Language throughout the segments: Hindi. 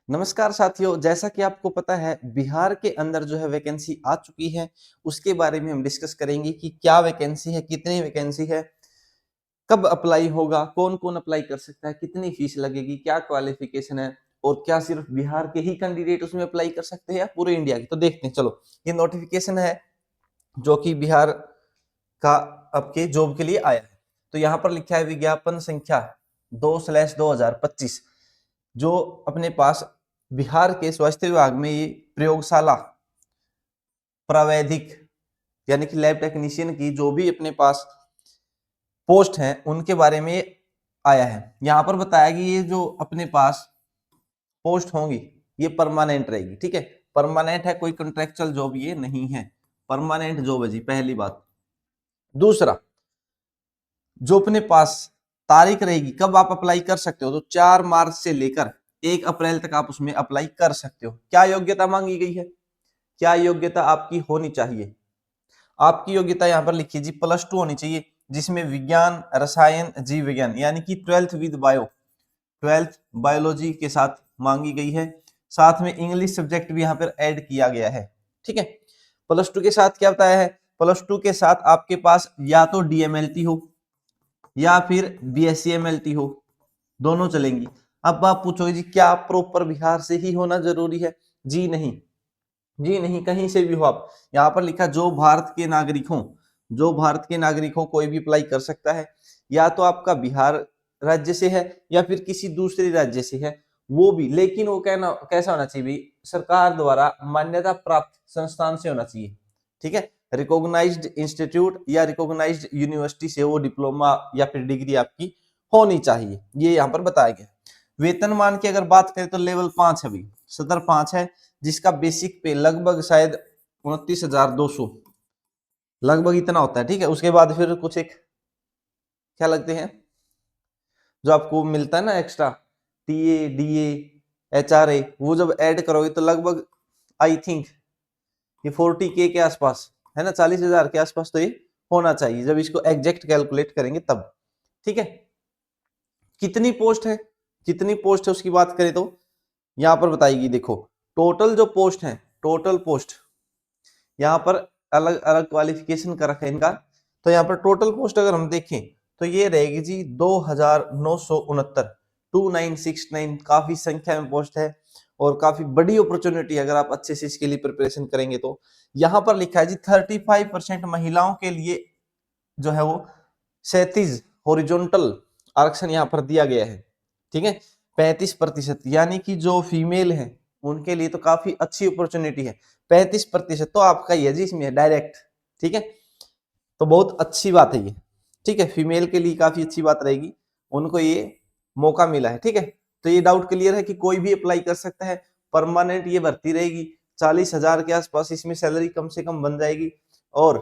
नमस्कार साथियों, जैसा कि आपको पता है बिहार के अंदर जो है वैकेंसी आ चुकी है। उसके बारे में हम डिस्कस करेंगे कि क्या वैकेंसी है, कितनी वैकेंसी है, कब अप्लाई होगा, कौन कौन अप्लाई कर सकता है, कितनी फीस लगेगी, क्या क्वालिफिकेशन है और क्या सिर्फ बिहार के ही कैंडिडेट उसमें अप्लाई कर सकते हैं या पूरे इंडिया के। तो देखते हैं, चलो। ये नोटिफिकेशन है जो कि बिहार का आपके जॉब के लिए आया है। तो यहाँ पर लिखा है विज्ञापन संख्या 2/2025, जो अपने पास बिहार के स्वास्थ्य विभाग में ये प्रयोगशाला प्रावैधिक यानी कि लैब टेक्नीशियन की जो भी अपने पास पोस्ट हैं उनके बारे में आया है। यहाँ पर बताया कि ये जो अपने पास पोस्ट होंगी ये परमानेंट रहेगी। ठीक है, परमानेंट है, कोई कॉन्ट्रेक्चुअल जॉब ये नहीं है, परमानेंट जॉब है जी, पहली बात। दूसरा, जो अपने पास तारीख रहेगी कब आप अप्लाई कर सकते हो, तो 4 मार्च से लेकर 1 अप्रैल तक आप उसमें अप्लाई कर सकते हो। क्या योग्यता मांगी गई है, क्या योग्यता आपकी होनी चाहिए? आपकी योग्यता यहाँ पर लिखिए जी, +2 होनी चाहिए, जिसमें विज्ञान, रसायन, जीव विज्ञान यानी कि 12th with bio, 12th biology के साथ मांगी गई है। साथ में इंग्लिश सब्जेक्ट भी यहाँ पर ऐड किया गया है। ठीक है, +2 के साथ क्या बताया है, +2 के साथ आपके पास या तो डीएमएलटी हो या फिर बीएससी एमएलटी हो, दोनों चलेंगी। अब आप पूछोगे जी क्या प्रॉपर बिहार से ही होना जरूरी है? जी नहीं, जी नहीं, कहीं से भी हो आप। यहाँ पर लिखा जो भारत के नागरिक हो, जो भारत के नागरिक हो कोई भी अप्लाई कर सकता है। या तो आपका बिहार राज्य से है या फिर किसी दूसरे राज्य से है, वो भी, लेकिन वो कहना कैसा होना चाहिए भी, सरकार द्वारा मान्यता प्राप्त संस्थान से होना चाहिए। ठीक है, रिकॉग्नाइज्ड इंस्टीट्यूट या रिकॉग्नाइज्ड यूनिवर्सिटी से वो डिप्लोमा या फिर डिग्री आपकी होनी चाहिए, ये यहाँ पर बताया गया। वेतनमान की अगर बात करें तो लेवल 5 है भाई, सदर 5 है, जिसका बेसिक पे लगभग शायद 29,200 लगभग इतना होता है। ठीक है, उसके बाद फिर कुछ एक क्या लगते हैं जो आपको मिलता है ना एक्स्ट्रा, टीए, डीए, एचआरए, वो जब ऐड करोगे तो लगभग आई थिंक ये 40K के आसपास है ना, 40,000 के आसपास तो ये होना चाहिए जब इसको एग्जैक्ट कैलकुलेट करेंगे तब। ठीक है, कितनी पोस्ट है, कितनी पोस्ट है उसकी बात करें तो यहाँ पर बताएगी, देखो टोटल जो पोस्ट है, टोटल पोस्ट यहाँ पर अलग अलग क्वालिफिकेशन का रखा है इनका। तो यहाँ पर टोटल पोस्ट अगर हम देखें तो ये रहेगी जी 2,969, 2969, काफी संख्या में पोस्ट है और काफी बड़ी अपॉर्चुनिटी अगर आप अच्छे से इसके लिए प्रिपरेशन करेंगे तो। यहाँ पर लिखा है जी 35% महिलाओं के लिए जो है वो 37 हॉरिजॉन्टल आरक्षण यहाँ पर दिया गया है। ठीक है, 35% यानी कि जो फीमेल है उनके लिए तो काफी अच्छी अपॉर्चुनिटी है। 35% तो आपका ही है जी इसमें डायरेक्ट। ठीक है, तो बहुत अच्छी बात है ये। ठीक है, फीमेल के लिए काफी अच्छी बात रहेगी, उनको ये मौका मिला है। ठीक है, तो ये डाउट क्लियर है कि कोई भी अप्लाई कर सकता है, परमानेंट ये भर्ती रहेगी, 40,000 के आसपास इसमें सैलरी कम से कम बन जाएगी और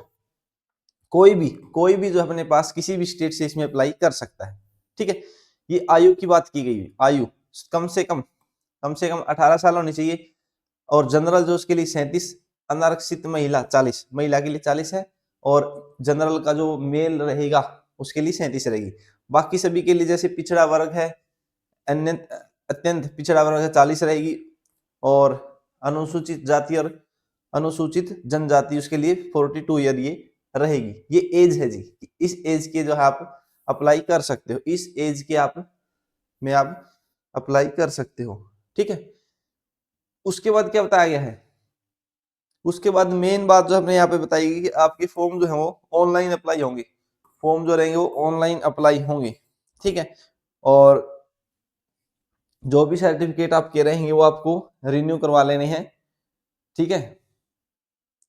कोई भी जो अपने पास किसी भी स्टेट से इसमें अप्लाई कर सकता है। ठीक है, ये आयु की बात की गई है, आयु कम से कम 18 साल होनी चाहिए और जनरल जो उसके लिए 37, अनारक्षित महिला 40, महिला के लिए 40 है और जनरल का जो मेल रहेगा उसके लिए 37 रहेगी। बाकी सभी के लिए जैसे पिछड़ा वर्ग है, अत्यंत पिछड़ा वर्ग है, 40 रहेगी और अनुसूचित जाति और अनुसूचित जनजाति उसके लिए 42 ईयर ये रहेगी। ये एज है जी, इस एज के जो है आप अप्लाई कर सकते हो, इस एज के आप में आप अप्लाई कर सकते हो। ठीक है, उसके बाद क्या बताया गया है, उसके बाद मेन बात जो हमने यहाँ पे बताई गई कि आपके फॉर्म जो है वो ऑनलाइन अप्लाई होंगे, फॉर्म जो रहेंगे वो ऑनलाइन अप्लाई होंगे। ठीक है, और जो भी सर्टिफिकेट आपके रहेंगे वो आपको रिन्यू करवा लेने हैं। ठीक है,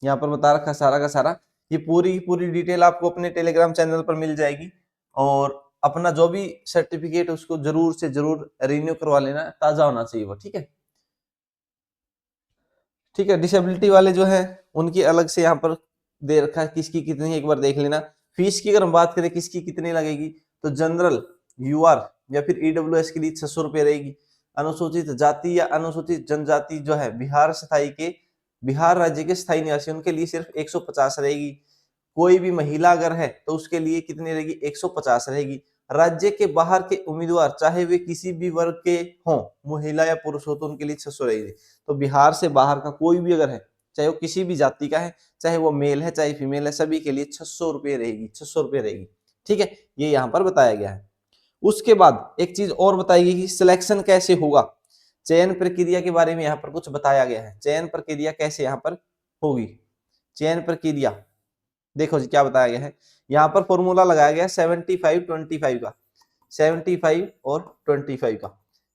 यहाँ पर बता रखा सारा का सारा, ये पूरी डिटेल आपको अपने टेलीग्राम चैनल पर मिल जाएगी और अपना जो भी सर्टिफिकेट उसको जरूर से जरूर रिन्यू करवा लेना, ताजा होना चाहिए वो। ठीक है, ठीक है, डिसेबिलिटी वाले जो है उनकी अलग से यहाँ पर दे रखा है किसकी कितनी, एक बार देख लेना। फीस की अगर हम बात करें किसकी कितनी लगेगी, तो जनरल, यूआर या फिर ईडब्ल्यूएस के लिए 600 रुपये रहेगी। अनुसूचित जाति या अनुसूचित जनजाति जो है बिहार राज्य के स्थायी निवासी उनके लिए सिर्फ 150 रहेगी। कोई भी महिला अगर है तो उसके लिए कितनी रहेगी, 150 रहेगी। राज्य के बाहर के उम्मीदवार चाहे वे किसी भी वर्ग के हों, महिला या पुरुष हो, तो उनके लिए 600 रहेगी। तो बिहार से बाहर का कोई भी अगर है, चाहे वो किसी भी जाति का है, चाहे वो मेल है चाहे फीमेल है, सभी के लिए 600 रुपये रहेगी, 600 रुपये रहेगी। ठीक है, ये यहाँ पर बताया गया है। उसके बाद एक चीज और बताई गई कि सिलेक्शन कैसे होगा, चयन प्रक्रिया के बारे में यहाँ पर कुछ बताया गया है। चयन प्रक्रिया कैसे यहाँ पर होगी, चयन प्रक्रिया देखो जी क्या बताया गया है। यहाँ पर फॉर्मूला लगाया गया 75-25 का, 75 और 25 का।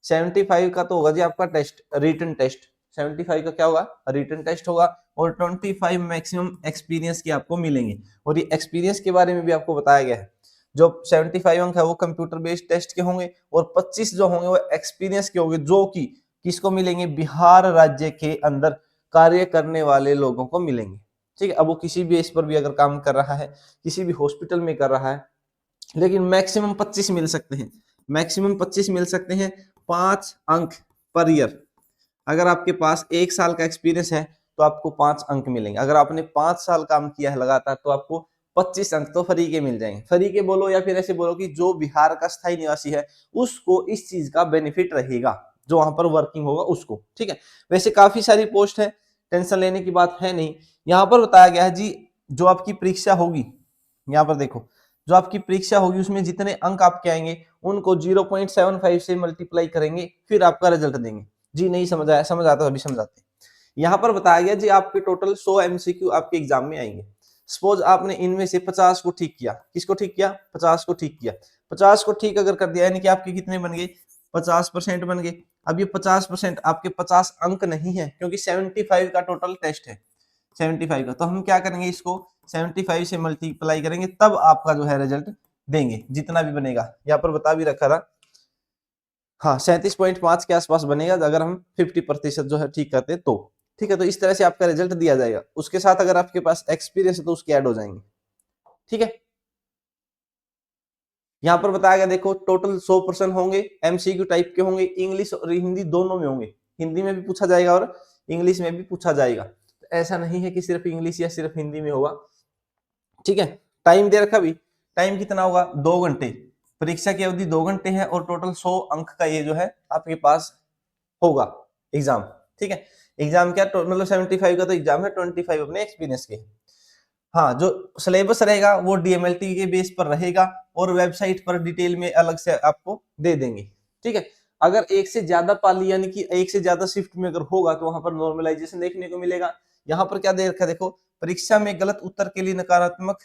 75 का तो होगा जी आपका टेस्ट, रिटन टेस्ट। 75 का क्या होगा, रिटन टेस्ट होगा। और 25 मैक्सिमम एक्सपीरियंस के आपको मिलेंगे। और ये एक्सपीरियंस के बारे में भी आपको बताया गया है। जो 75 अंक है वो कंप्यूटर बेस्ड टेस्ट के होंगे, और 25 जो होंगे वो एक्सपीरियंस के होंगे, जो कि किसको मिलेंगे, बिहार राज्य के अंदर कार्य करने वाले लोगों को मिलेंगे। ठीक है, अब वो किसी भी बेस पर भी अगर काम कर रहा है, किसी भी हॉस्पिटल में कर रहा है, लेकिन मैक्सिमम 25 मिल सकते हैं, मैक्सिमम 25 मिल सकते हैं, 5 अंक पर ईयर। अगर आपके पास 1 साल का एक्सपीरियंस है तो आपको 5 अंक मिलेंगे। अगर आपने 5 साल काम किया है लगातार तो आपको 25 अंक तो फ्री के मिल जाएंगे। फ्री के बोलो या फिर ऐसे बोलो कि जो बिहार का स्थायी निवासी है उसको इस चीज का बेनिफिट रहेगा, जो वहां पर वर्किंग होगा उसको। ठीक है, वैसे काफी सारी पोस्ट है, टेंशन लेने की बात है नहीं। यहाँ पर बताया गया है जी, जो आपकी परीक्षा होगी, यहाँ पर देखो, जो आपकी परीक्षा होगी उसमें जितने अंक आपके आएंगे उनको 0.75 से मल्टीप्लाई करेंगे, फिर आपका रिजल्ट देंगे। जी नहीं समझ आया, समझ आता है अभी समझाते हैं। यहाँ पर बताया गया जी आपके टोटल 100 एमसीक्यू आपके एग्जाम में आएंगे। सपोज आपने इनमें से 50 को ठीक किया, किसको ठीक किया, 50 को ठीक किया। 50 को ठीक अगर कर दिया यानी कि आपके कितने बन गए, 50% बन गए। अब ये 50% आपके 50 अंक नहीं है, क्योंकि 75 का टोटल टेस्ट है, 75 का। तो हम क्या करेंगे, इसको 75 से मल्टीप्लाई करेंगे, तब आपका जो है रिजल्ट देंगे, जितना भी बनेगा। यहाँ पर बता भी रखा था, हाँ 37.5 के आसपास बनेगा अगर हम 50% जो है ठीक करते तो। ठीक है, तो इस तरह से आपका रिजल्ट दिया जाएगा। उसके साथ अगर आपके पास एक्सपीरियंस है तो उसके ऐड हो जाएंगे। ठीक है, यहाँ पर बताया गया देखो, टोटल 100% होंगे, एमसीक्यू टाइप के होंगे, इंग्लिश और हिंदी दोनों में होंगे। हिंदी में भी पूछा जाएगा और इंग्लिश में भी पूछा जाएगा। तो ऐसा नहीं है कि सिर्फ इंग्लिश या सिर्फ हिंदी में होगा। ठीक है, टाइम दे रखा भी, टाइम कितना होगा, 2 घंटे। परीक्षा की अवधि 2 घंटे है और टोटल 100 अंक का ये जो है आपके पास होगा एग्जाम। ठीक है, एग्जाम क्या मतलब 75 का तो एग्जाम है, 25 अपने एक्सपीरियंस के। हाँ, जो सिलेबस रहेगा वो डीएमएलटी के बेस पर रहेगा और वेबसाइट पर डिटेल में अलग से आपको दे देंगे। ठीक है, अगर एक से ज्यादा पाली यानी कि एक से ज्यादा शिफ्ट में अगर होगा तो वहां पर नॉर्मलाइजेशन देखने को मिलेगा। यहाँ पर क्या दे रखा है देखो, परीक्षा में गलत उत्तर के लिए नकारात्मक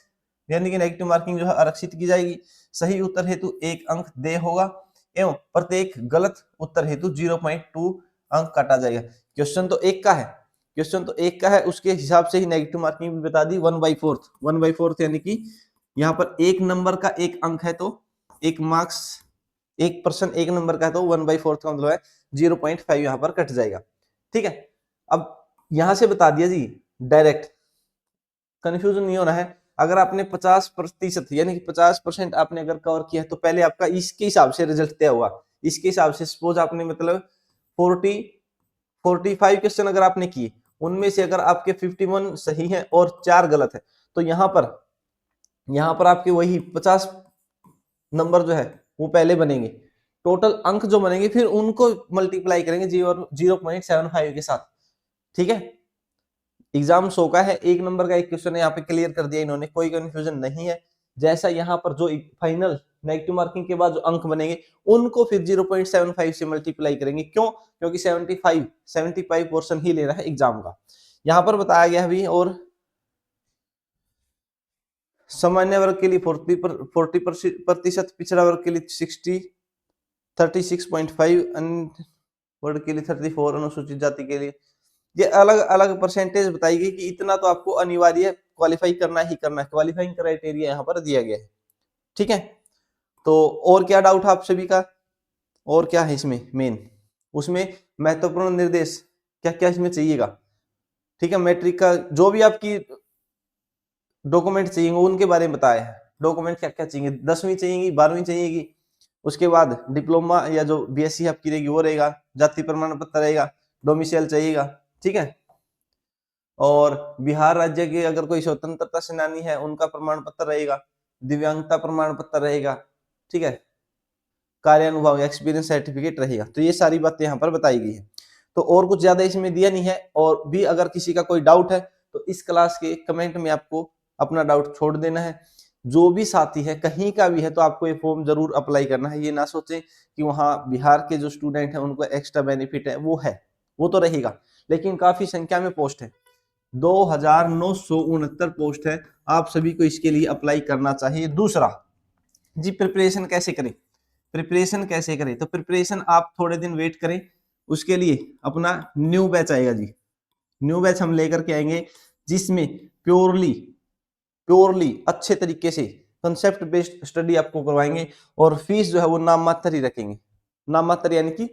यानी कि नेगेटिव मार्किंग जो है आरक्षित की जाएगी। सही उत्तर हेतु 1 अंक दे होगा एवं प्रत्येक गलत उत्तर हेतु 0.2 अंक काटा जाएगा। क्वेश्चन तो एक का है, क्वेश्चन तो एक का है, उसके हिसाब से ही नेगेटिव मार्किंग भी बता दी 1/4, 1/4 यानी कि यहाँ पर 1 नंबर का 1 अंक है तो 1 मार्क्स, 1% 1 नंबर का है तो 1/4 का मतलब है 0.5 यहाँ पर कट जाएगा। ठीक है, अब यहां से बता दिया जी डायरेक्ट, कंफ्यूजन नहीं होना है। अगर आपने 50% यानी कि 50% आपने अगर कवर किया है तो पहले आपका इसके हिसाब से रिजल्ट तय हुआ। इसके हिसाब से सपोज आपने मतलब 45 क्वेश्चन अगर आपने किए, उनमें से अगर आपके 51 सही हैं और 4 गलत है, तो यहाँ पर आपके वही 50 नंबर जो है वो पहले बनेंगे। टोटल अंक जो बनेंगे फिर उनको मल्टीप्लाई करेंगे 0.75 के साथ। ठीक है, एग्जाम 100 का है, 1 नंबर का एक क्वेश्चन है, यहाँ पे क्लियर कर दिया इन्होंने, कोई कंफ्यूजन नहीं है। जैसा यहाँ पर जो फाइनल नेगेटिव मार्किंग के बाद जो अंक बनेंगे उनको फिर 0.75 से मल्टीप्लाई करेंगे। क्यों, क्योंकि 75 पोर्शन ही ले रहा है एग्जाम का। यहाँ पर बताया गया अभी, और सामान्य वर्ग के लिए 40%, पिछड़ा वर्ग के लिए 36.5, अन्य वर्ग के लिए 34, अनुसूचित जाति के लिए ये अलग अलग परसेंटेज बताई गई कि इतना तो आपको अनिवार्य क्वालिफाई करना ही करना है। क्वालिफाइंग क्राइटेरिया यहाँ पर दिया गया है। ठीक है, तो और क्या डाउट है आप सभी का, और क्या है इसमें मेन, उसमें महत्वपूर्ण निर्देश क्या क्या इसमें चाहिएगा। ठीक है, मैट्रिक का जो भी आपकी डॉक्यूमेंट चाहिए उनके बारे में बताया है। डॉक्यूमेंट क्या क्या चाहिए, 10वीं चाहिएगी, 12वीं चाहिएगी, उसके बाद डिप्लोमा या जो बीएससी आपकी रहेगी वो रहेगा, जाति प्रमाण पत्र रहेगा, डोमिसाइल चाहिएगा। ठीक है, और बिहार राज्य के अगर कोई स्वतंत्रता सेनानी है उनका प्रमाण पत्र रहेगा, दिव्यांगता प्रमाण पत्र रहेगा। ठीक है, कार्यानुभव एक्सपीरियंस सर्टिफिकेट रहेगा। तो ये सारी बातें यहाँ पर बताई गई है। तो और कुछ ज्यादा इसमें दिया नहीं है। और भी अगर किसी का कोई डाउट है तो इस क्लास के कमेंट में आपको अपना डाउट छोड़ देना है। जो भी साथी है कहीं का भी है तो आपको ये फॉर्म जरूर अप्लाई करना है। ये ना सोचें कि वहां बिहार के जो स्टूडेंट हैं उनको एक्स्ट्रा बेनिफिट है, वो तो रहेगा, लेकिन काफी संख्या में पोस्ट है, 2969 पोस्ट है। आप सभी को इसके लिए अप्लाई करना चाहिए। दूसरा जी, प्रिपरेशन कैसे करें? प्रिपरेशन कैसे करें? तो प्रिपरेशन आप थोड़े दिन वेट करें, उसके लिए अपना न्यू बैच आएगा जी। न्यू बैच हम लेकर के आएंगे जिसमें प्योरली प्योरली अच्छे तरीके से कंसेप्ट बेस्ड स्टडी आपको करवाएंगे। और फीस जो है वो नाम मात्र ही रखेंगे। नाम मात्र यानी कि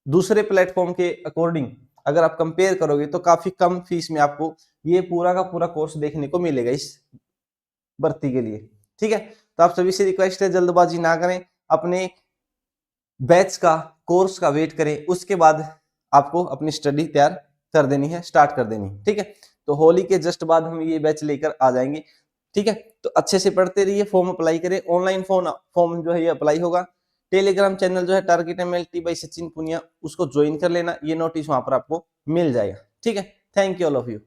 दूसरे प्लेटफॉर्म के अकॉर्डिंग अगर आप कंपेयर करोगे तो काफी कम फीस में आपको ये पूरा का पूरा कोर्स देखने को मिलेगा इस भर्ती के लिए। ठीक है, तो आप सभी से रिक्वेस्ट है जल्दबाजी ना करें, अपने बैच का कोर्स का वेट करें, उसके बाद आपको अपनी स्टडी तैयार कर देनी है, स्टार्ट कर देनी है। ठीक है, तो होली के जस्ट बाद हम ये बैच लेकर आ जाएंगे। ठीक है, तो अच्छे से पढ़ते रहिए, फॉर्म अप्लाई करें। ऑनलाइन फॉर्म जो है ये अप्लाई होगा। टेलीग्राम चैनल जो है target MLT by Sachin Punia, उसको ज्वाइन कर लेना, ये नोटिस वहां पर आपको मिल जाएगा। ठीक है, thank you all of you.